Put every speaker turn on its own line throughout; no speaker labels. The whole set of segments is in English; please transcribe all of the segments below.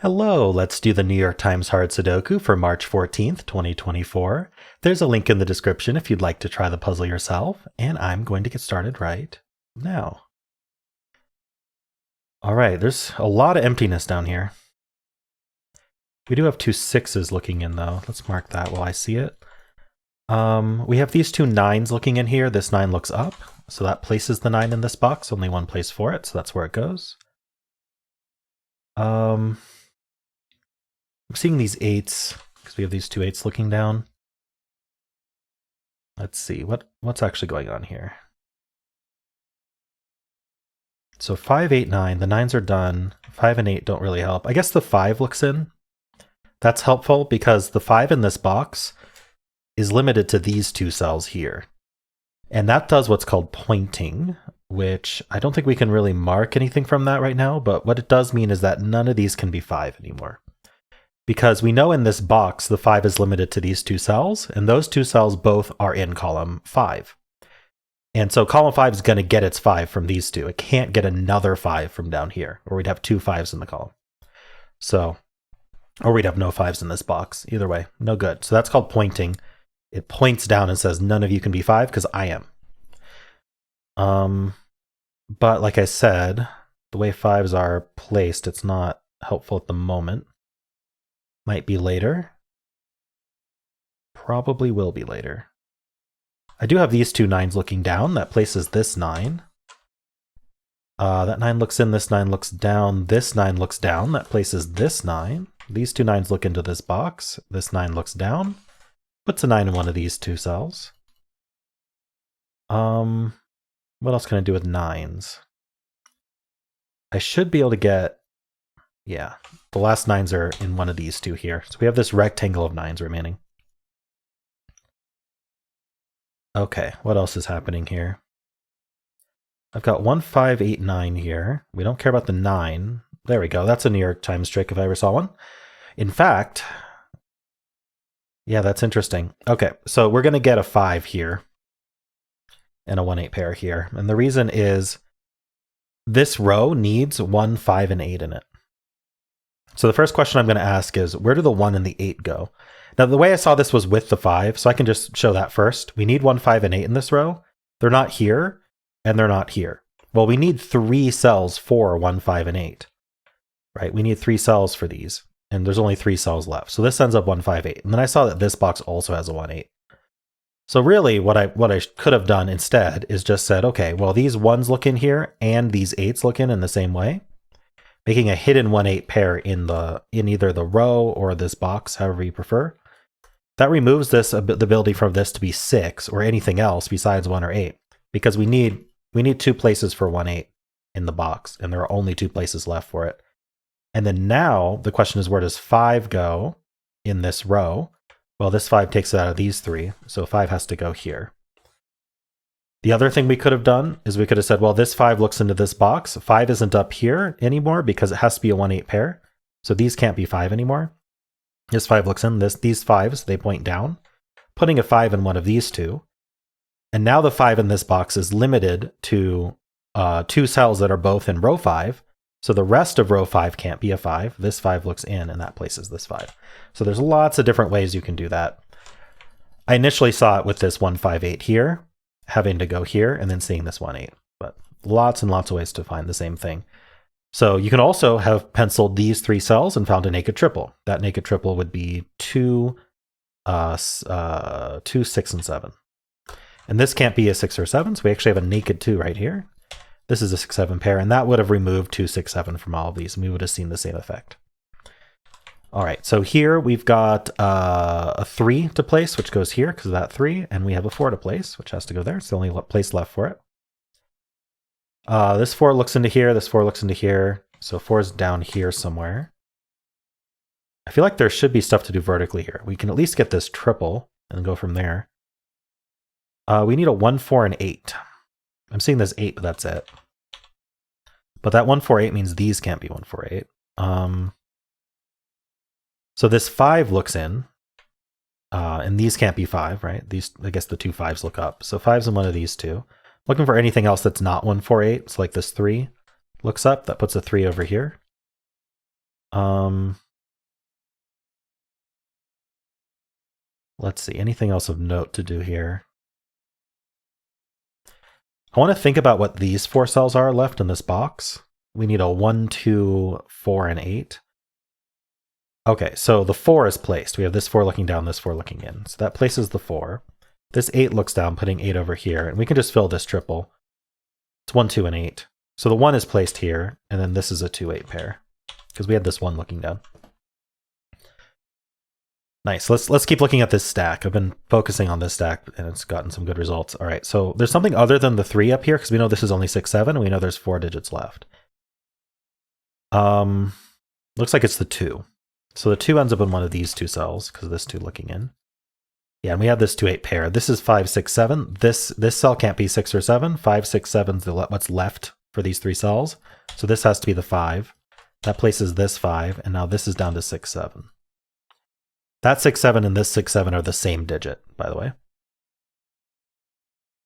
Hello, let's do the New York Times Hard Sudoku for March 14th, 2024. There's a link in the description if you'd like to try the puzzle yourself, and I'm going to get started right now. All right, there's a lot of emptiness down here. We do have two 6s looking in though. Let's mark that while I see it. We have these two 9s looking in here. This 9 looks up, so that places the 9 in this box. Only one place for it, so that's where it goes. I'm seeing these 8s because we have these two 8s looking down. Let's see what's actually going on here. So 5, 8, 9. The 9s are done. 5 and 8 don't really help. I guess the 5 looks in. That's helpful because the 5 in this box is limited to these two cells here. And that does what's called pointing, which I don't think we can really mark anything from that right now, but what it does mean is that none of these can be 5 anymore. Because we know in this box the 5 is limited to these two cells, and those two cells both are in column 5. And so column 5 is going to get its 5 from these two. It can't get another 5 from down here, or we'd have two 5s in the column. So, or we'd have no 5s in this box. Either way, no good. So that's called pointing. It points down and says none of you can be 5 because I am. But like I said, the way 5s are placed, it's not helpful at the moment. Might be later. Probably will be later. I do have these two 9s looking down. That places this 9. That 9 looks in, this 9 looks down, this 9 looks down. That places this 9. These two 9s look into this box. This 9 looks down. Puts a 9 in one of these two cells. What else can I do with 9s? I should be able to get... Yeah, the last 9s are in one of these two here. So we have this rectangle of 9s remaining. Okay, what else is happening here? I've got 1, 5, 8, 9 here. We don't care about the 9. There we go. That's a New York Times trick if I ever saw one. In fact, yeah, that's interesting. Okay, so we're going to get a 5 here and a 1, 8 pair here. And the reason is this row needs 1, 5, and 8 in it. So the first question I'm going to ask is, where do the 1 and the 8 go? Now, the way I saw this was with the 5, so I can just show that first. We need 1, 5, and 8 in this row. They're not here, and they're not here. Well, we need 3 cells for 1, 5, and 8. Right? We need 3 cells for these, and there's only 3 cells left. So this ends up 1, 5, 8. And then I saw that this box also has a 1, 8. So really, what I could have done instead is just said, okay, well, these 1s look in here, and these 8s look in the same way. Making a hidden 1, 8 pair in either the row or this box, however you prefer. That removes the ability for this to be 6 or anything else besides 1 or 8, because we need 2 places for 1, 8 in the box, and there are only 2 places left for it. And then now the question is, where does 5 go in this row? Well, this 5 takes it out of these 3, so 5 has to go here. The other thing we could have done is we could have said, well, this 5 looks into this box. 5 isn't up here anymore because it has to be a 1, 8 pair. So these can't be 5 anymore. This 5 looks in. These 5s, they point down, putting a 5 in one of these two. And now the 5 in this box is limited to 2 cells that are both in row 5. So the rest of row 5 can't be a 5. This 5 looks in, and that places this 5. So there's lots of different ways you can do that. I initially saw it with this 1, 5, 8 here, having to go here, and then seeing this 1, 8. But lots and lots of ways to find the same thing. So you can also have penciled these 3 cells and found a naked triple. That naked triple would be 2, 6, and 7. And this can't be a 6 or 7, so we actually have a naked 2 right here. This is a 6, 7 pair, and that would have removed 2, 6, 7 from all of these, and we would have seen the same effect. All right, so here we've got a 3 to place, which goes here because of that 3, and we have a 4 to place, which has to go there. It's the only place left for it. This 4 looks into here, this 4 looks into here, so 4 is down here somewhere. I feel like there should be stuff to do vertically here. We can at least get this triple and go from there. We need a 1, 4, and 8. I'm seeing this 8, but that's it. But that 1, 4, 8 means these can't be 1, 4, 8. So this 5 looks in, and these can't be 5, right? These, I guess the 2 5s look up. So 5's in one of these two. Looking for anything else that's not 1, 4, 8. So like this 3 looks up, that puts a 3 over here. Let's see, anything else of note to do here? I want to think about what these 4 cells are left in this box. We need a 1, 2, 4, and 8. Okay, so the 4 is placed. We have this 4 looking down, this 4 looking in. So that places the 4. This 8 looks down, putting 8 over here, and we can just fill this triple. It's 1, 2, and 8. So the 1 is placed here, and then this is a 2, 8 pair, because we had this 1 looking down. Nice. Let's keep looking at this stack. I've been focusing on this stack, and it's gotten some good results. All right, so there's something other than the 3 up here, because we know this is only 6, 7, and we know there's 4 digits left. Looks like it's the 2. So the 2 ends up in one of these 2 cells, because of this 2 looking in. Yeah, and we have this 2, 8 pair. This is 5, 6, 7. This cell can't be 6 or 7. 5, 6, 7 is what's left for these 3 cells. So this has to be the 5. That places this 5, and now this is down to 6, 7. That 6, 7 and this 6, 7 are the same digit, by the way.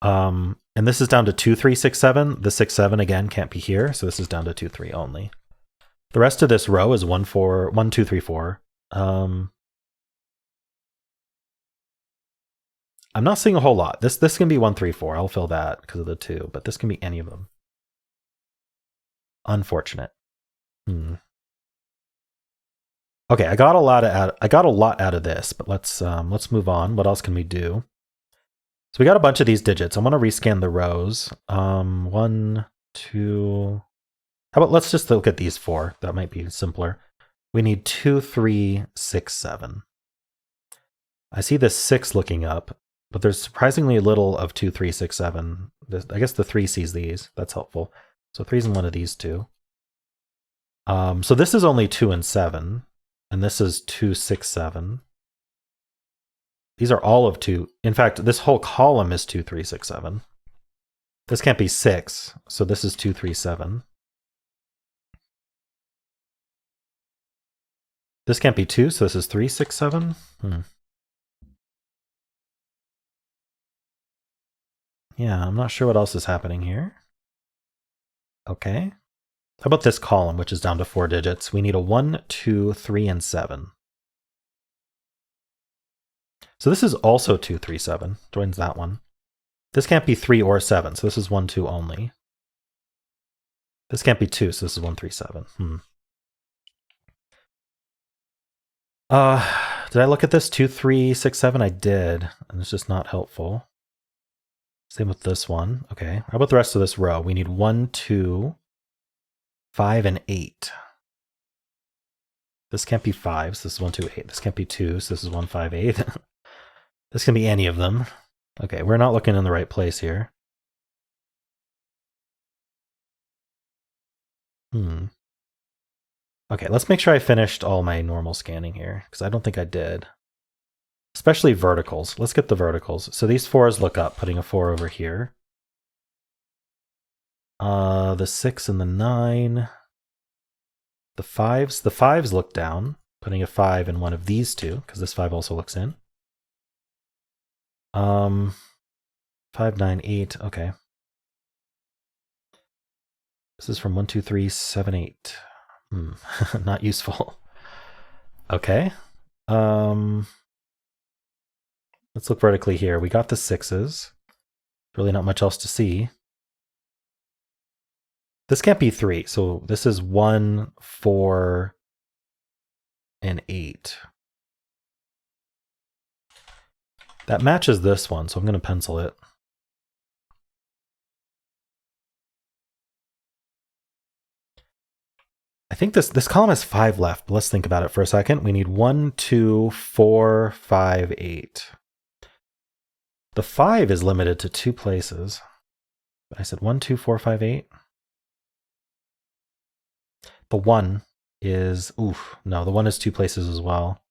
And this is down to 2, 3, 6, 7. The 6, 7 again can't be here, so this is down to 2, 3 only. The rest of this row is 1, 4, 1, 2, 3, 4. I'm not seeing a whole lot. This can be 1, 3, 4. I'll fill that because of the 2, but this can be any of them. Unfortunate. Okay, I got a lot out of this, but let's move on. What else can we do? So we got a bunch of these digits. I want to rescan the rows. 1, 2. How about let's just look at these 4. That might be simpler. We need 2, 3, 6, 7. I see this 6 looking up, but there's surprisingly little of 2, 3, 6, 7. I guess the 3 sees these. That's helpful. So 3's in one of these 2. So this is only 2 and 7. And this is 2, 6, 7. These are all of 2. In fact, this whole column is 2, 3, 6, 7. This can't be 6, so this is 2, 3, 7. This can't be 2, so this is 3, 6, 7. Yeah, I'm not sure what else is happening here. Okay. How about this column, which is down to 4 digits? We need a 1, 2, 3, and 7. So this is also 2, 3, 7. Joins that one. This can't be 3 or 7, so this is 1, 2 only. This can't be 2, so this is 1, 3, 7. Did I look at this? 2, 3, 6, 7? I did, and it's just not helpful. Same with this one. Okay, how about the rest of this row? We need 1, 2, 5, and 8. This can't be 5, so this is 1, 2, 8. This can't be 2, so this is 1, 5, 8. This can be any of them. Okay, we're not looking in the right place here. Okay, let's make sure I finished all my normal scanning here, because I don't think I did. Especially verticals. Let's get the verticals. So these 4s look up, putting a 4 over here. The 6 and the 9. The 5s look down, putting a 5 in one of these 2, because this 5 also looks in. 5, 9, 8, okay. This is from 1, 2, 3, 7, 8. Not useful. Okay. Let's look vertically here. We got the 6s. Really not much else to see. This can't be 3, so this is 1, 4, and 8. That matches this one, so I'm going to pencil it. I think this column has 5 left, but let's think about it for a second. We need 1, 2, 4, 5, 8. The 5 is limited to 2 places. I said 1, 2, 4, 5, 8. The 1 is, no, the 1 is 2 places as well.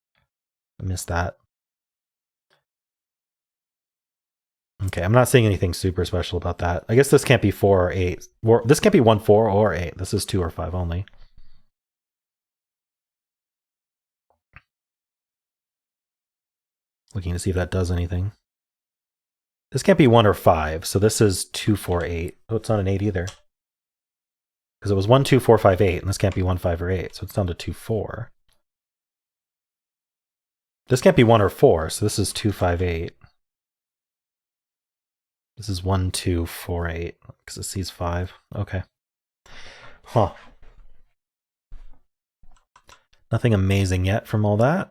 I missed that. Okay, I'm not seeing anything super special about that. I guess this can't be 4 or 8. This can't be 1, 4, or 8. This is 2 or 5 only. Looking to see if that does anything. This can't be 1 or 5, so this is 2, 4, 8. Oh, it's not an 8 either. Because it was 1, 2, 4, 5, 8, and this can't be 1, 5, or 8, so it's down to 2, 4. This can't be 1 or 4, so this is 2, 5, 8. This is 1, 2, 4, 8, because it sees 5. Okay. Huh. Nothing amazing yet from all that.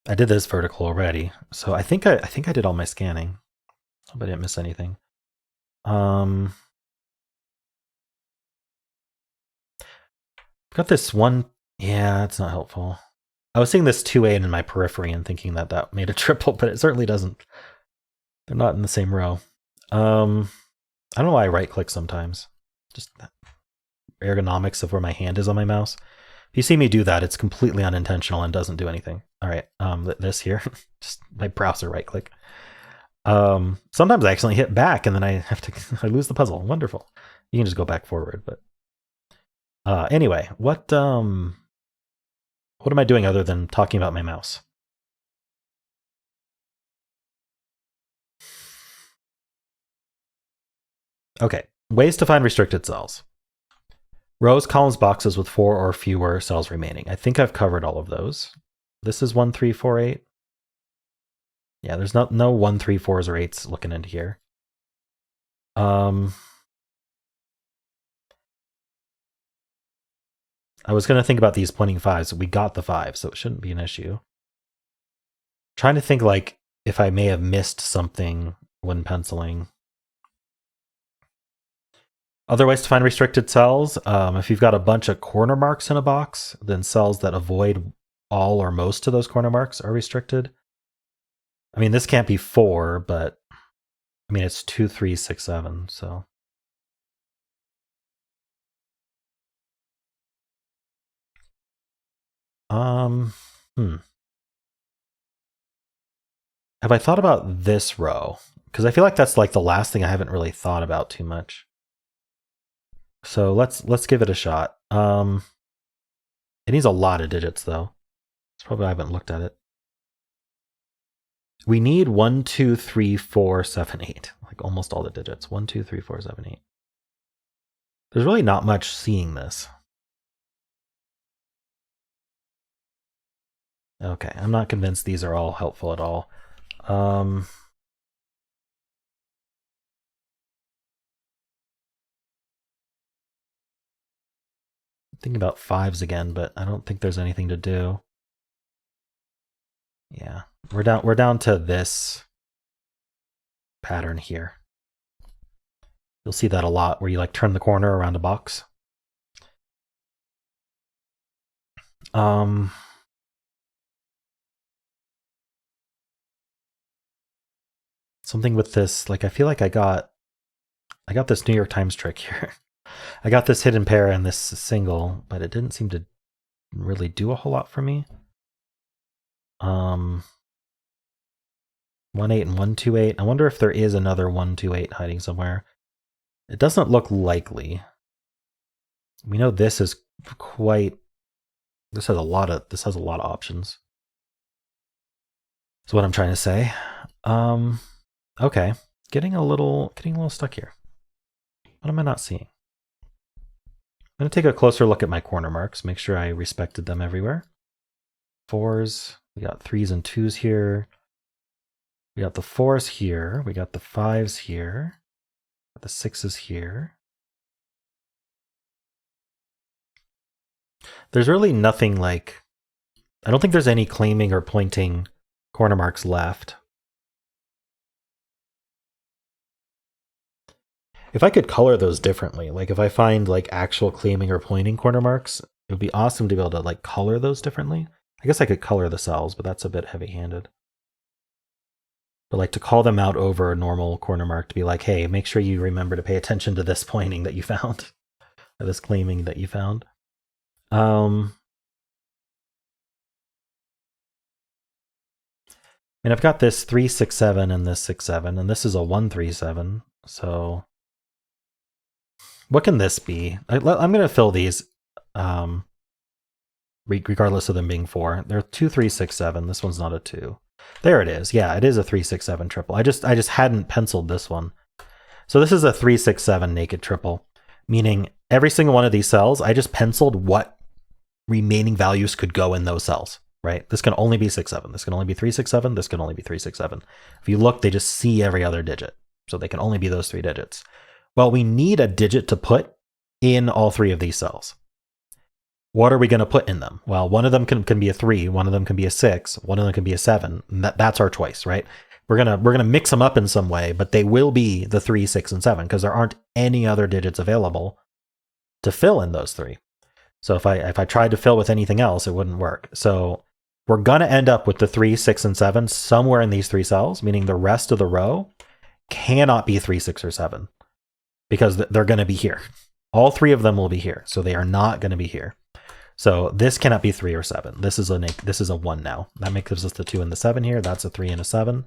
I did this vertical already, so I think I did all my scanning. Hope I didn't miss anything. Got this one. Yeah, it's not helpful. I was seeing this 2-8 in my periphery and thinking that that made a triple, but it certainly doesn't. They're not in the same row. I don't know why I right-click sometimes. Just ergonomics of where my hand is on my mouse. If you see me do that, it's completely unintentional and doesn't do anything. All right, this here, just my browser right-click. Sometimes I accidentally hit back and then I have to, I lose the puzzle. Wonderful. You can just go back forward, but anyway, what am I doing other than talking about my mouse? Okay, ways to find restricted cells. Rows, columns, boxes with 4 or fewer cells remaining. I think I've covered all of those. This is 1, 3, 4, 8. Yeah, there's no 1, 3, 4s or 8s looking into here. I was going to think about these pointing 5s. We got the 5, so it shouldn't be an issue. Trying to think like if I may have missed something when penciling. Other ways to find restricted cells. If you've got a bunch of corner marks in a box, then cells that avoid all or most of those corner marks are restricted. I mean, this can't be 4, but I mean, it's 2, 3, 6, 7, so. Have I thought about this row? Because I feel like that's like the last thing I haven't really thought about too much. So let's give it a shot. It needs a lot of digits though. It's probably I haven't looked at it. We need 1, 2, 3, 4, 7, 8. Like almost all the digits. 1, 2, 3, 4, 7, 8. There's really not much seeing this. Okay, I'm not convinced these are all helpful at all. Thinking about 5s again, but I don't think there's anything to do. Yeah, we're down to this pattern here. You'll see that a lot where you like turn the corner around a box. Something with this, like I feel like I got this New York Times trick here. I got this hidden pair and this single, but it didn't seem to really do a whole lot for me. 1, 8 and 1, 2, 8. I wonder if there is another 1, 2, 8 hiding somewhere. It doesn't look likely. We know this is quite. This has a lot of options. That's what I'm trying to say. Okay, getting a little stuck here. What am I not seeing? I'm going to take a closer look at my corner marks, make sure I respected them everywhere. 4s, we got 3s and 2s here. We got the 4s here, we got the 5s here, the 6s here. There's really nothing like, I don't think there's any claiming or pointing corner marks left. If I could color those differently, like if I find like actual claiming or pointing corner marks, it would be awesome to be able to like color those differently. I guess I could color the cells, but that's a bit heavy-handed. But like to call them out over a normal corner mark to be like, hey, make sure you remember to pay attention to this pointing that you found, or this claiming that you found. And I've got this 3, 6, 7 and this 6, 7, and this is a 1, 3, 7. So what can this be? I'm going to fill these regardless of them being 4. They're 2, 3, 6, 7. This one's not a 2. There it is. Yeah, it is a 3, 6, 7 triple. I just hadn't penciled this one. So this is a 3, 6, 7 naked triple, meaning every single one of these cells, I just penciled what remaining values could go in those cells, right? This can only be 6, 7. This can only be 3, 6, 7. This can only be 3, 6, 7. If you look, they just see every other digit. So they can only be those 3 digits. Well, we need a digit to put in all 3 of these cells. What are we going to put in them? Well, one of them can be a 3, one of them can be a 6, one of them can be a 7. That's our choice, right? We're gonna mix them up in some way, but they will be the 3, 6, and 7 because there aren't any other digits available to fill in those 3. So if I tried to fill with anything else, it wouldn't work. So we're gonna end up with the 3, 6, and 7 somewhere in these 3 cells, meaning the rest of the row cannot be 3, 6, or 7 because they're going to be here. All 3 of them will be here, so they are not going to be here. So this cannot be 3 or 7. This is a 1 now. That gives us the 2 and the 7 here. That's a 3 and a 7.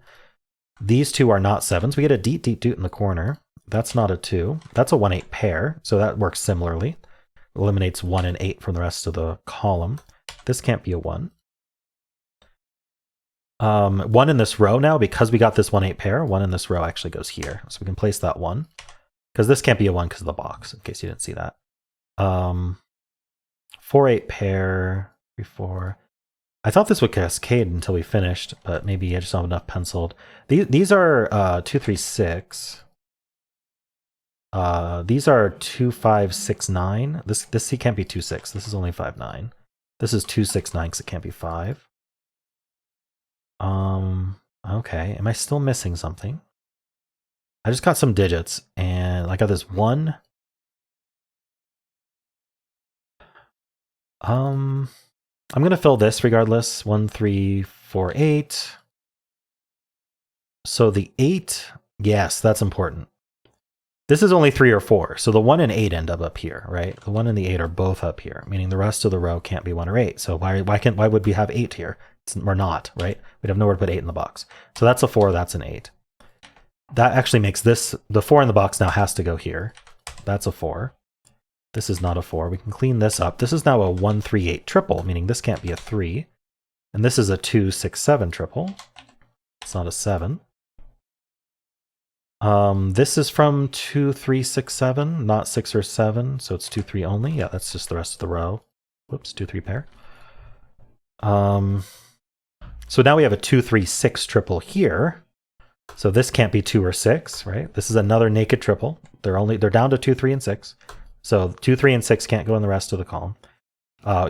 These 2 are not 7s. We get a deet, deet, doot in the corner. That's not a 2. That's a 1, 8 pair, so that works similarly. Eliminates 1 and 8 from the rest of the column. This can't be a 1. 1 in this row now, because we got this 1, 8 pair, 1 in this row actually goes here. So we can place that 1. Because this can't be a 1 because of the box, in case you didn't see that. 4, 8 pair, 3, 4. I thought this would cascade until we finished, but maybe I just don't have enough penciled. These are 2, 3, 6. These are 2, 5, 6, 9. This C can't be 2, 6. This is only 5, 9. This is 2, 6, 9 because it can't be 5. Okay. Am I still missing something? I just got some digits, and I got this 1. I'm going to fill this regardless. 1, 3, 4, 8. So the 8, yes, that's important. This is only 3 or 4, so the 1 and 8 end up here, right? The 1 and the 8 are both up here, meaning the rest of the row can't be 1 or 8. So why would we have 8 here? We're not, right? We'd have nowhere to put 8 in the box. So that's a 4, that's an 8. That actually makes this, the 4 in the box now has to go here. That's a 4. This is not a 4. We can clean this up. This is now a 1, 3, 8 triple, meaning this can't be a 3. And this is a 2, 6, 7 triple. It's not a 7. This is from 2, 3, 6, 7, not 6 or 7, so it's 2, 3 only. Yeah, that's just the rest of the row. Whoops, 2, 3 pair. So now we have a 2, 3, 6 triple here. So this can't be 2 or 6, right? This is another naked triple. They're down to 2, 3, and 6. So 2, 3, and 6 can't go in the rest of the column.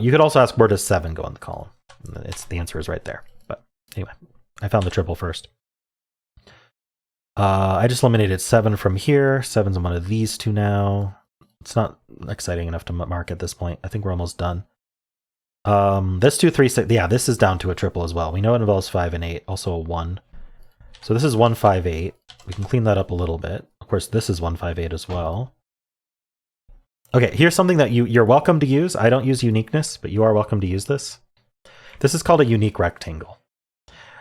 You could also ask, where does 7 go in the column? The answer is right there. But anyway, I found the triple first. I just eliminated 7 from here. 7's in one of these 2 now. It's not exciting enough to mark at this point. I think we're almost done. This 2, 3, 6, yeah, this is down to a triple as well. We know it involves 5 and 8, also a 1. So this is 1, 5, 8. We can clean that up a little bit. Of course, this is 1, 5, 8 as well. Okay, here's something that you're welcome to use. I don't use uniqueness, but you are welcome to use this. This is called a unique rectangle.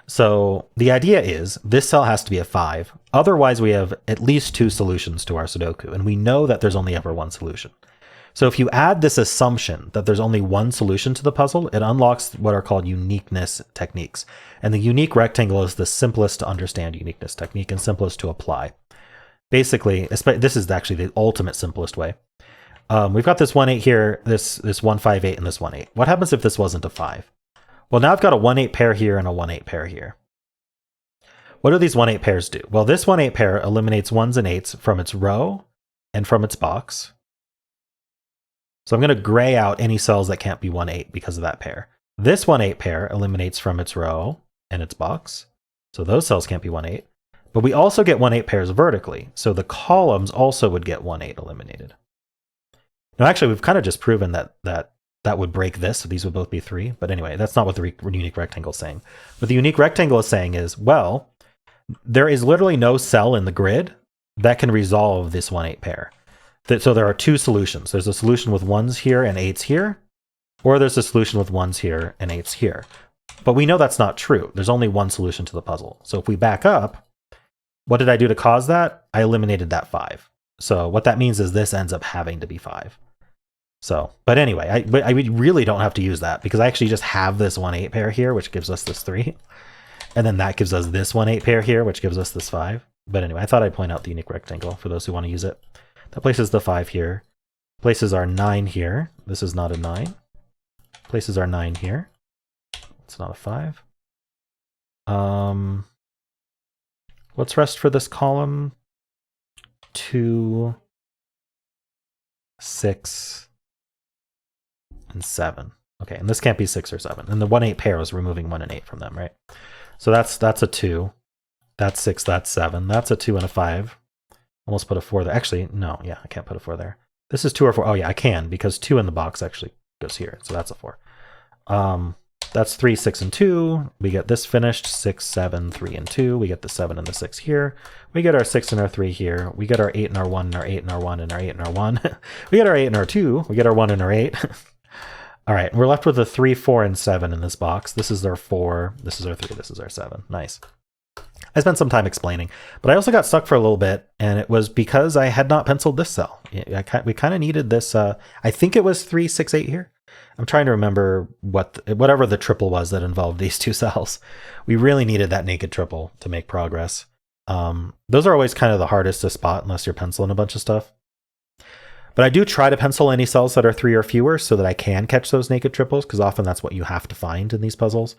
So the idea is this cell has to be a 5. Otherwise, we have at least 2 solutions to our Sudoku, and we know that there's only ever 1 solution. So if you add this assumption that there's only 1 solution to the puzzle, it unlocks what are called uniqueness techniques. And the unique rectangle is the simplest to understand uniqueness technique and simplest to apply. Basically, this is actually the ultimate simplest way. We've got this 1, 8 here, this 1, 5, 8, and this 1, 8. What happens if this wasn't a 5? Well, now I've got a 1, 8 pair here and a 1, 8 pair here. What do these 1, 8 pairs do? Well, this 1, 8 pair eliminates 1s and 8s from its row and from its box. So I'm going to gray out any cells that can't be 1, 8 because of that pair. This 1, 8 pair eliminates from its row and its box. So those cells can't be 1, 8. But we also get 1, 8 pairs vertically. So the columns also would get 1, 8 eliminated. Now, actually, we've kind of just proven that would break this. So these would both be 3. But anyway, that's not what the unique rectangle is saying. What the unique rectangle is saying is, well, there is literally no cell in the grid that can resolve this 1, 8 pair. So there are 2 solutions. There's a solution with 1s here and 8s here, or there's a solution with 1s here and 8s here. But we know that's not true. There's only 1 solution to the puzzle. So if we back up, what did I do to cause that? I eliminated that 5. So what that means is this ends up having to be 5. So, but anyway, I really don't have to use that because I actually just have this 1, 8 pair here, which gives us this 3. And then that gives us this 1, 8 pair here, which gives us this 5. But anyway, I thought I'd point out the unique rectangle for those who want to use it. That places the 5 here. Places our 9 here. This is not a 9. Places our 9 here. It's not a 5. What's rest for this column? 2, 6, and 7. Okay, and this can't be 6 or 7. And the 1, 8 pair is removing 1 and 8 from them, right? So that's a 2. That's 6, that's 7. That's a 2 and a 5. Almost put a 4 there. Actually, no, yeah, I can't put a 4 there. This is 2 or 4. Oh yeah, I can, because 2 in the box actually goes here. So that's a 4. That's 3, 6, and 2. We get this finished. 6, 7, 3, and 2. We get the 7 and the 6 here. We get our 6 and our 3 here. We get our 8 and our 1 and our 8 and our 1 and our 8 and our 1. We get our 8 and our 2. We get our 1 and our 8. All right, we're left with a 3, 4, and 7 in this box. This is our 4. This is our 3. This is our 7. Nice. I spent some time explaining, but I also got stuck for a little bit, and it was because I had not penciled this cell. We kind of needed this. I think it was 3, 6, 8 here. I'm trying to remember whatever the triple was that involved these two cells. We really needed that naked triple to make progress. Those are always kind of the hardest to spot unless you're penciling a bunch of stuff. But I do try to pencil any cells that are 3 or fewer so that I can catch those naked triples, because often that's what you have to find in these puzzles,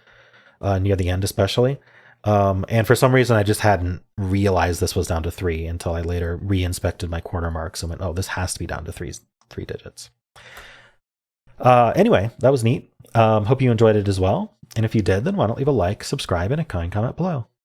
near the end especially. And for some reason, I just hadn't realized this was down to 3 until I later re-inspected my quarter marks and went, oh, this has to be down to 3 digits. Anyway, that was neat. Hope you enjoyed it as well. And if you did, then why don't leave a like, subscribe, and a kind comment below.